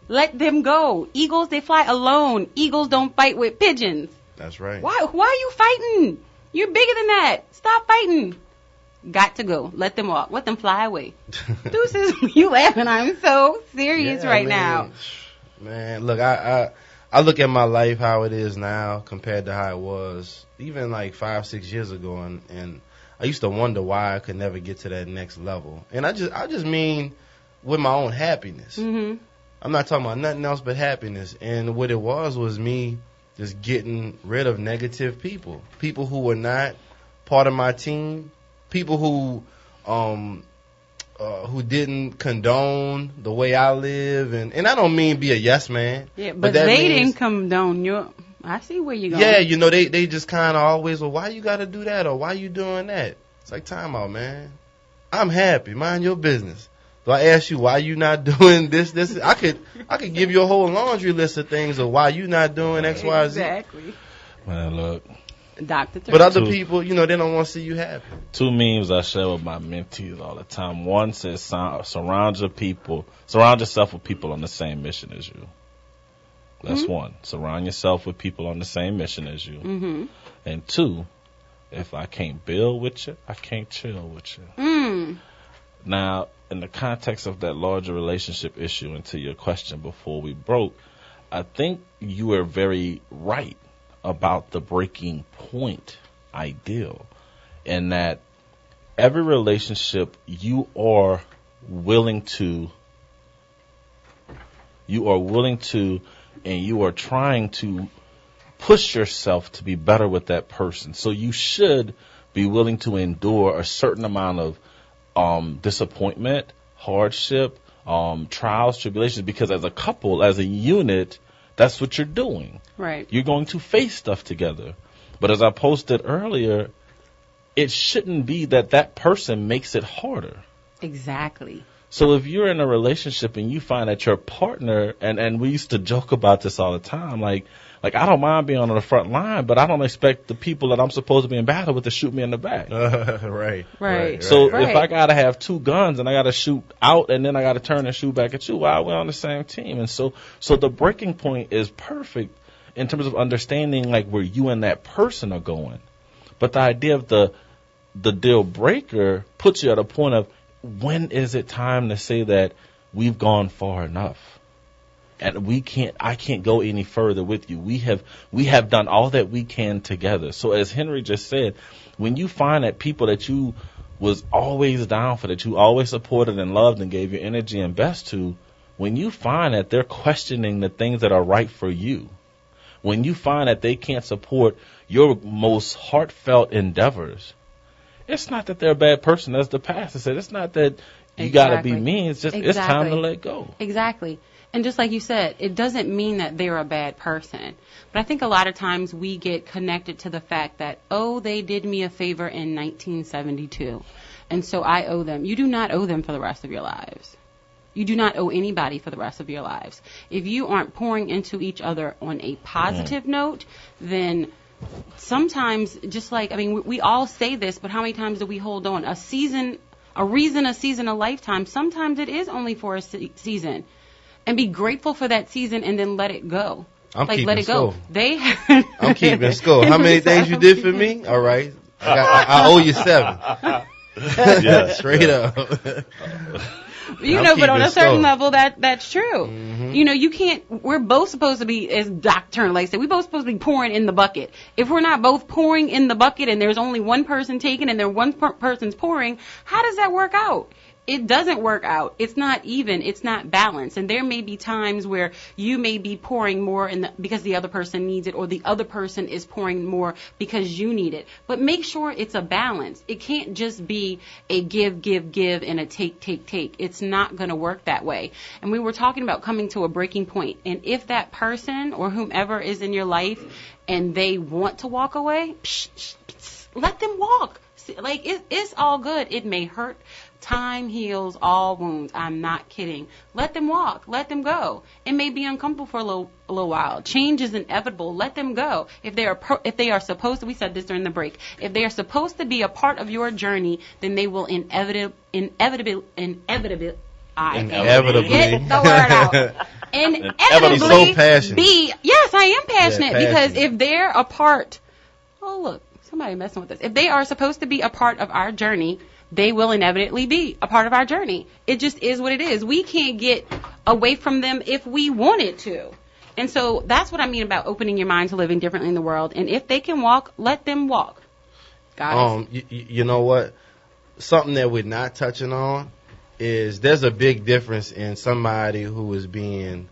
A: Let them go. Eagles, they fly alone. Eagles don't fight with pigeons.
B: That's right.
A: Why are you fighting? You're bigger than that. Stop fighting. Got to go. Let them walk. Let them fly away. Deuces, you laughing. I'm so serious right now.
B: Man, look, I look at my life how it is now compared to how it was even like 5-6 years ago, and I used to wonder why I could never get to that next level. And I just mean with my own happiness.
A: Mm-hmm.
B: I'm not talking about nothing else but happiness. And what it was me just getting rid of negative people who were not part of my team, people who didn't condone the way I live, and I don't mean be a yes man.
A: Yeah, but
B: that
A: they
B: means,
A: didn't condone your. I see where you're going.
B: Yeah, you know, they just kind of always, well, why you got to do that, or why you doing that? It's like, time out, man. I'm happy. Mind your business. So I ask you, why you not doing this? I could give you a whole laundry list of things of why you not doing X, Y, Z.
A: Exactly.
C: Man, look.
A: Dr.
B: But other people, you know, they don't want to see you happy.
C: 2 memes I share with my mentees all the time. One says, surround yourself with people on the same mission as you. That's one. Surround yourself with people on the same mission as you.
A: Mm-hmm.
C: And 2, if I can't build with you, I can't chill with you. Now, in the context of that larger relationship issue, and to your question before we broke, I think you were very right about the breaking point ideal, in that every relationship you are willing to and you are trying to push yourself to be better with that person. So you should be willing to endure a certain amount of disappointment, hardship, trials, tribulations, because as a couple, as a unit, that's what you're doing.
A: Right.
C: You're going to face stuff together. But as I posted earlier, it shouldn't be that person makes it harder.
A: Exactly.
C: So if you're in a relationship and you find that your partner, and we used to joke about this all the time, like I don't mind being on the front line, but I don't expect the people that I'm supposed to be in battle with to shoot me in the back.
B: Right.
C: So if I got to have 2 guns and I got to shoot out and then I got to turn and shoot back at you, well, we're on the same team. And so the breaking point is perfect in terms of understanding like where you and that person are going. But the idea of the deal breaker puts you at a point of, when is it time to say that we've gone far enough? And I can't go any further with you. We have done all that we can together. So as Henry just said, when you find that people that you was always down for, that you always supported and loved and gave your energy and best to, when you find that they're questioning the things that are right for you, when you find that they can't support your most heartfelt endeavors, it's not that they're a bad person. As the pastor said, it's not that you got to be mean. It's just It's time to let go.
A: Exactly. And just like you said, it doesn't mean that they're a bad person. But I think a lot of times we get connected to the fact that, oh, they did me a favor in 1972, and so I owe them. You do not owe them for the rest of your lives. You do not owe anybody for the rest of your lives. If you aren't pouring into each other on a positive note, then sometimes, just like, I mean, we all say this, but how many times do we hold on? A season, a lifetime. Sometimes it is only for a season. And be grateful for that season and then let it go.
B: I'm
A: like,
B: keeping
A: let it go.
B: score. I'm keeping score. How many things you did for me? All right. I owe you 7.
C: Yeah.
B: Straight up.
A: You know, but on a certain level, that's true. Mm-hmm. You know, you can't, we're both supposed to be, as Doc Turner likes to say, we're both supposed to be pouring in the bucket. If we're not both pouring in the bucket and there's only one person taking and there's one person's pouring, how does that work out? It doesn't work out. It's not even. It's not balanced. And there may be times where you may be pouring more because the other person needs it, or the other person is pouring more because you need it. But make sure it's a balance. It can't just be a give, and a take. It's not going to work that way. And we were talking about coming to a breaking point. And if that person or whomever is in your life and they want to walk away, let them walk. Like, it's all good. It may hurt. Time heals all wounds. I'm not kidding. Let them walk. Let them go. It may be uncomfortable for a little while. Change is inevitable. Let them go. If they are supposed to, we said this during the break, if they are supposed to be a part of your journey, then they will inevitably get the word out. Inevitably
B: so passionate.
A: Yes, I am passionate,
B: Yeah,
A: because if they're a part, oh look, somebody messing with us. If they are supposed to be a part of our journey, they will inevitably be a part of our journey. It just is what it is. We can't get away from them if we wanted to. And so that's what I mean about opening your mind to living differently in the world. And if they can walk, let them walk. Guys.
B: You know what? Something that we're not touching on is there's a big difference in somebody who is being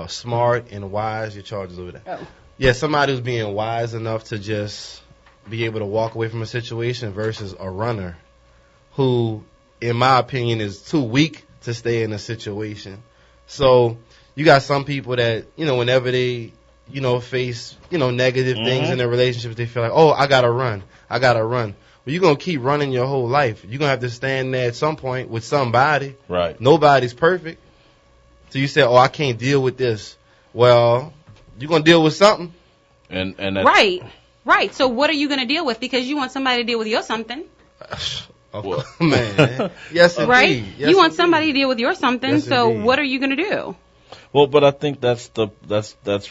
B: smart and wise. Your charge is over there.
A: Oh.
B: Yeah, somebody who's being wise enough to just be able to walk away from a situation versus a runner who, in my opinion, is too weak to stay in a situation. So you got some people that, whenever they, face, negative things in their relationships, they feel like, oh, I gotta run. Well, you're going to keep running your whole life. You're going to have to stand there at some point with somebody.
C: Right.
B: Nobody's perfect. So you say, oh, I can't deal with this. Well, you're going to deal with something.
C: And
A: Right. So what are you going to deal with? Because you want somebody to deal with your something.
B: Oh, man. Yes, indeed.
A: Right?
B: Yes,
A: you want somebody to deal with your something,
B: yes,
A: so
B: indeed.
A: what are you going to do?
C: Well, but I think that's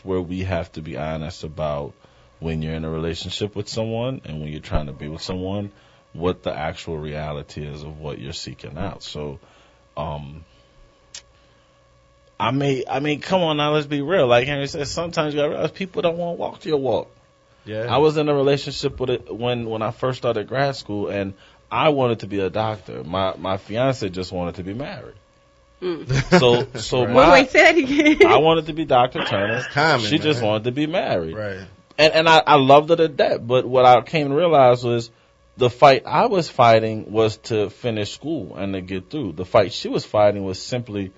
C: where we have to be honest about when you're in a relationship with someone and when you're trying to be with someone, what the actual reality is of what you're seeking out. So, I mean, come on now, let's be real. Like Henry said, sometimes you gotta realize people don't want to walk your walk.
B: Yeah.
C: I was in a relationship with it when I first started grad school, and I wanted to be a doctor. My fiance just wanted to be married. So
A: Wait, say that again.
C: I wanted to be Dr. Turner.
B: Common,
C: she just
B: man.
C: wanted to be married.
B: Right.
C: And I loved her to death. But what I came to realize was the fight I was fighting was to finish school and to get through. The fight she was fighting was simply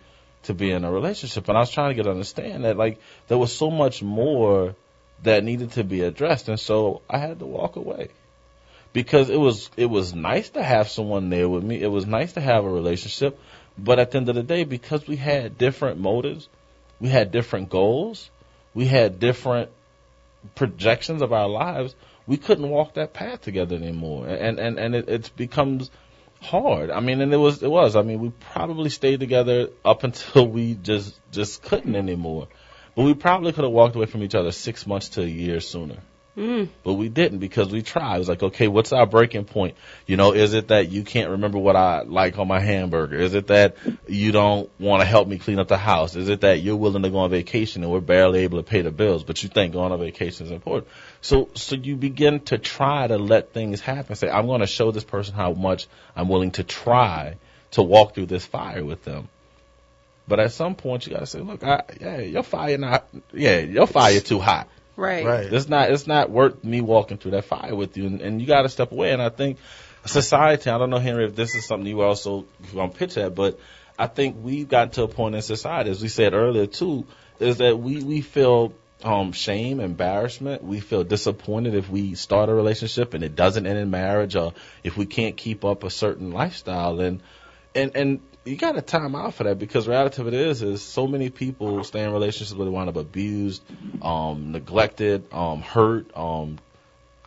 C: to be in a relationship. And I was trying to get her to understand that, like, there was so much more that needed to be addressed. And so I had to walk away. Because it was nice to have someone there with me. It was nice to have a relationship. But at the end of the day, because we had different motives, we had different goals, we had different projections of our lives, we couldn't walk that path together anymore. And it becomes hard. I mean, and it was. I mean, we probably stayed together up until we just couldn't anymore. But we probably could have walked away from each other 6 months to a year sooner. But we didn't, because we tried. It was like, okay, what's our breaking point? Is it that you can't remember what I like on my hamburger? Is it that you don't want to help me clean up the house? Is it that you're willing to go on vacation and we're barely able to pay the bills, but you think going on vacation is important? So you begin to try to let things happen. Say, I'm going to show this person how much I'm willing to try to walk through this fire with them. But at some point, you got to say, look, your fire too hot.
A: Right.
C: It's not worth me walking through that fire with you, and you got to step away. And I think society, I don't know, Henry, if this is something you also going to pitch at, but I think we've gotten to a point in society, as we said earlier too, is that we feel shame, embarrassment. We feel disappointed if we start a relationship and it doesn't end in marriage, or if we can't keep up a certain lifestyle. And you got to time out for that, because reality of it is so many people stay in relationships where they wind up abused, neglected, hurt,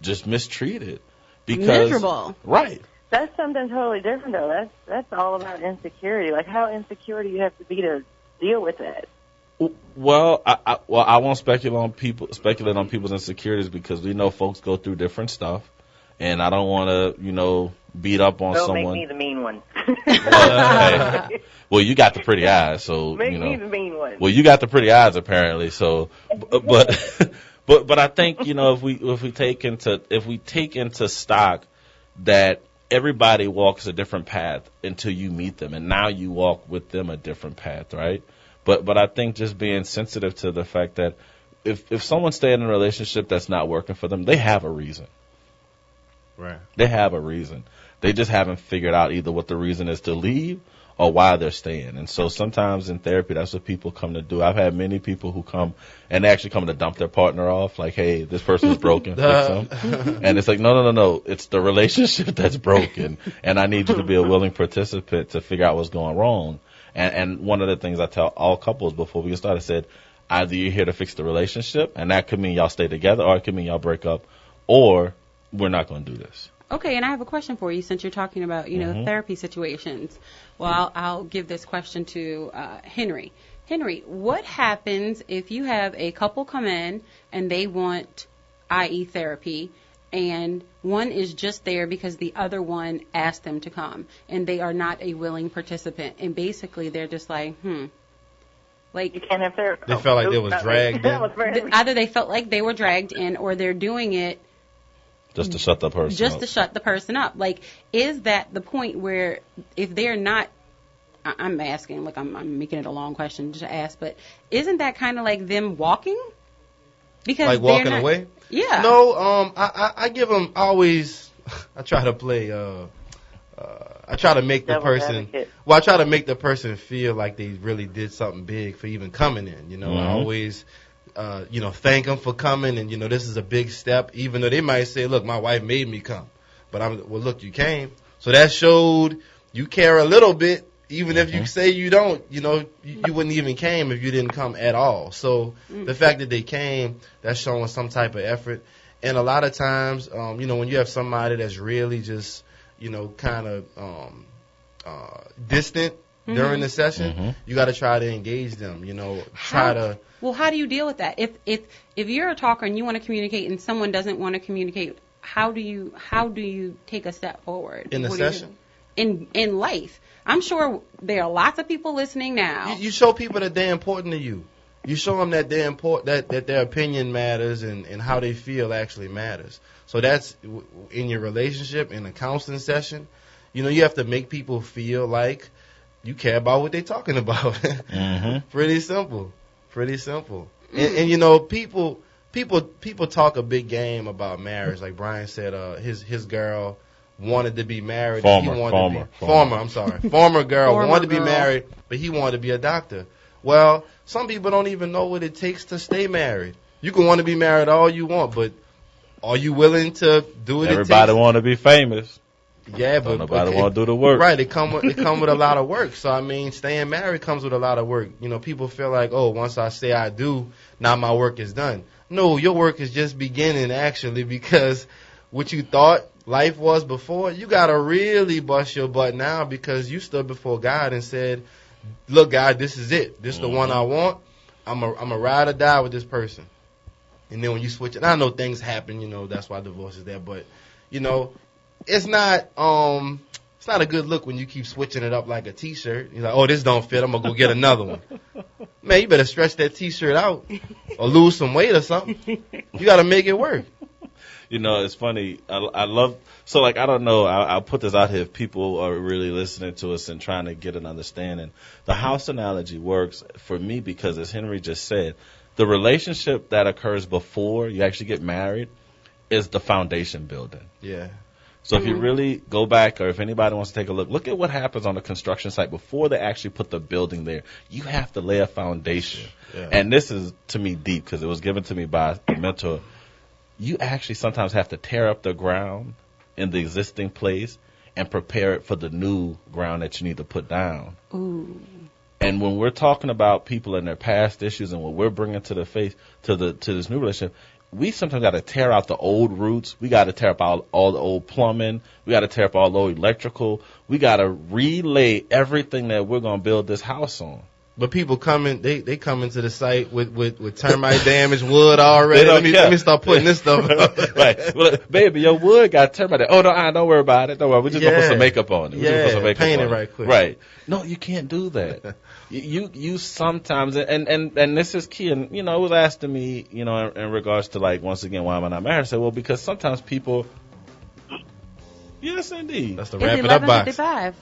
C: just mistreated. Because,
A: miserable.
C: Right.
E: That's something totally different, though. That's all about insecurity. Like, how insecure do you have to be to deal with that?
C: Well, I won't speculate on people's insecurities, because we know folks go through different stuff, and I don't want to, beat up on someone.
E: Don't make me the mean one.
C: Hey. Well, you got the pretty eyes, so
E: Make me the mean one.
C: Well, you got the pretty eyes apparently, so but I think if we take into stock that everybody walks a different path until you meet them, and now you walk with them a different path, right? But I think just being sensitive to the fact that if someone's staying in a relationship that's not working for them, they have a reason.
B: Right.
C: They have a reason. They just haven't figured out either what the reason is to leave or why they're staying. And so sometimes in therapy, that's what people come to do. I've had many people who come and they actually come to dump their partner off, like, hey, this person's broken, fix them. And it's like, no. It's the relationship that's broken, and I need you to be a willing participant to figure out what's going wrong. And one of the things I tell all couples before we get started, I said, either you're here to fix the relationship, and that could mean y'all stay together, or it could mean y'all break up, or we're not going to do this.
A: Okay, and I have a question for you, since you're talking about, therapy situations. Well, I'll give this question to Henry. Henry, what happens if you have a couple come in and they want IE therapy, and one is just there because the other one asked them to come, and they are not a willing participant, and basically they're just like, Like,
E: you can't have therapy.
B: They felt like they was dragged in.
A: Either they felt like they were dragged in, or they're doing it
C: just to shut the person up. Like, is that the point where if they're not, I'm asking, like, I'm making it a long question to ask, but isn't that kind of like them walking? Because
B: like walking away?
A: Yeah.
B: No, I give them always, I try to play, I try to make the person, I try to make the person feel like they really did something big for even coming in, I always, thank them for coming, and, this is a big step, even though they might say, look, my wife made me come, but look, you came. So that showed you care a little bit, even if you say you don't, you wouldn't even came if you didn't come at all. So the fact that they came, that's showing some type of effort. And a lot of times, when you have somebody that's really just, kind of distant during the session, you got to try to engage them, Well,
A: how do you deal with that? If you're a talker and you want to communicate and someone doesn't want to communicate, how do you take a step forward?
B: In the session?
A: In life. I'm sure there are lots of people listening now.
B: You show people that they're important to you. You show them that they're important, that their opinion matters, and how they feel actually matters. So that's in your relationship, in a counseling session. You have to make people feel like you care about what they're talking about. Pretty simple. And people talk a big game about marriage. Like Brian said, his girl wanted to be married. Former girl wanted to be married, but he wanted to be a doctor. Well, some people don't even know what it takes to stay married. You can want to be married all you want, but are you willing to do what
C: Everybody want to be famous.
B: Yeah, but
C: nobody want to do the work.
B: Right, it come with a lot of work. So I mean, staying married comes with a lot of work. People feel like, oh, once I say I do, now my work is done. No, your work is just beginning actually, because what you thought life was before, you gotta really bust your butt now, because you stood before God and said, look, God, this is it. This is the one I want. I'm a ride or die with this person. And then when you switch it, and I know things happen, that's why divorce is there, but it's not a good look when you keep switching it up like a t-shirt. You're like, oh, this don't fit, I'm gonna go get another one. Man, you better stretch that t-shirt out or lose some weight or something. You gotta make it work.
C: It's funny. I love, so like, I don't know, I'll put this out here if people are really listening to us and trying to get an understanding. The house analogy works for me because, as Henry just said, the relationship that occurs before you actually get married is the foundation building.
B: Yeah.
C: So if you really go back, or if anybody wants to take a look at what happens on a construction site before they actually put the building there. You have to lay a foundation. Yeah. And this is, to me, deep because it was given to me by a mentor. You actually sometimes have to tear up the ground in the existing place and prepare it for the new ground that you need to put down.
A: Ooh.
C: And when we're talking about people and their past issues and what we're bringing to the face, to this new relationship, we sometimes got to tear out the old roots. We got to tear up all the old plumbing. We got to tear up all the old electrical. We got to relay everything that we're going to build this house on.
B: But people come in, they come into the site with termite damaged wood already. Let me start putting this stuff up.
C: Right. Well, baby, your wood got termite. Oh, no, don't worry about it. Don't worry. We're just going to put some makeup on it.
B: Paint it right quick.
C: Right. No, you can't do that. You sometimes, and this is key, and, it was asked to me, in regards to, like, once again, why am I not married? I said, well, because sometimes people, yes, indeed.
B: That's the wrap it up box.
A: 11:55.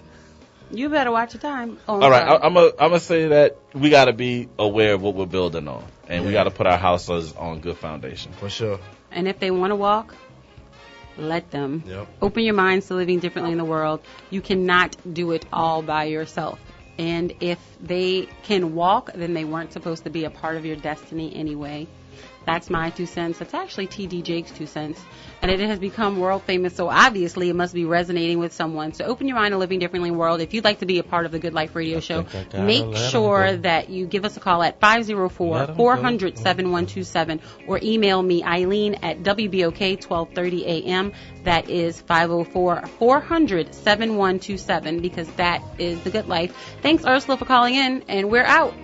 A: You better watch your time.
C: All right, I'm gonna say that we got to be aware of what we're building on, and we got to put our houses on good foundation.
B: For sure.
A: And if they want to walk, let them.
B: Yep.
A: Open your minds to living differently in the world. You cannot do it all by yourself. And if they can walk, then they weren't supposed to be a part of your destiny anyway. That's my 2 cents. That's actually T.D. Jake's 2 cents. And it has become world famous, so obviously it must be resonating with someone. So open your mind to living differently in the world. If you'd like to be a part of the Good Life Radio Show, make sure that you give us a call at 504-400-7127 or email me, Eileen, at WBOK1230am. That is 504-400-7127 because that is the Good Life. Thanks, Ursula, for calling in, and we're out.